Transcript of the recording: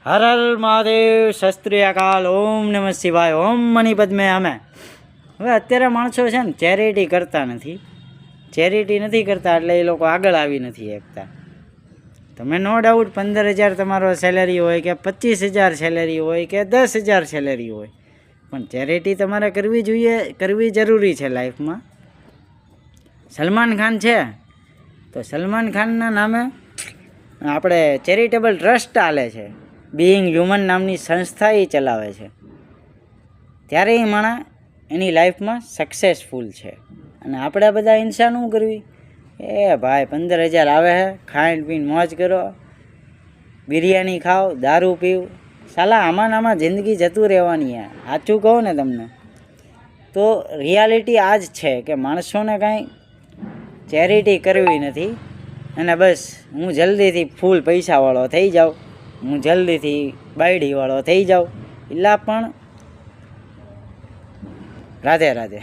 હર હર મહાદેવ, શસ્ત્રીયકાલ, ઓમ નમઃ શિવાય, ઓમ મની પદ્મે અમે. હવે અત્યારે માણસો છે ને ચેરિટી કરતા નથી. ચેરિટી નથી કરતા એટલે એ લોકો આગળ આવી નથી શકતા. તમે નો ડાઉટ 15,000 તમારો સેલેરી હોય કે 25,000 સેલેરી હોય કે 10,000 સેલેરી હોય, પણ ચેરિટી તમારે કરવી જોઈએ, કરવી જરૂરી છે લાઈફમાં. સલમાન ખાન છે તો સલમાન ખાનના નામે આપણે ચેરિટેબલ ટ્રસ્ટ ચાલે છે. બિંગ હ્યુમન નામની સંસ્થા એ ચલાવે છે. ત્યારે એ માણસ એની લાઈફમાં સક્સેસફુલ છે. અને આપણે બધા ઇન્સાન શું કરવી? એ ભાઈ 15,000 આવે છે, ખાઈને પીને મોજ કરો, બિરયાની ખાઓ, દારૂ પીવ, સાલા આમાં જિંદગી જતું રહેવાની. સાચું કહું ને તમને તો રિયાલિટી આ જ છે કે માણસોને કાંઈ ચેરિટી કરવી નથી. અને બસ હું જલ્દીથી ફૂલ પૈસાવાળો થઈ જાઉં, હું જલ્દીથી બાયડીવાળો થઈ જાઉં. એટલા પણ રાધે રાધે.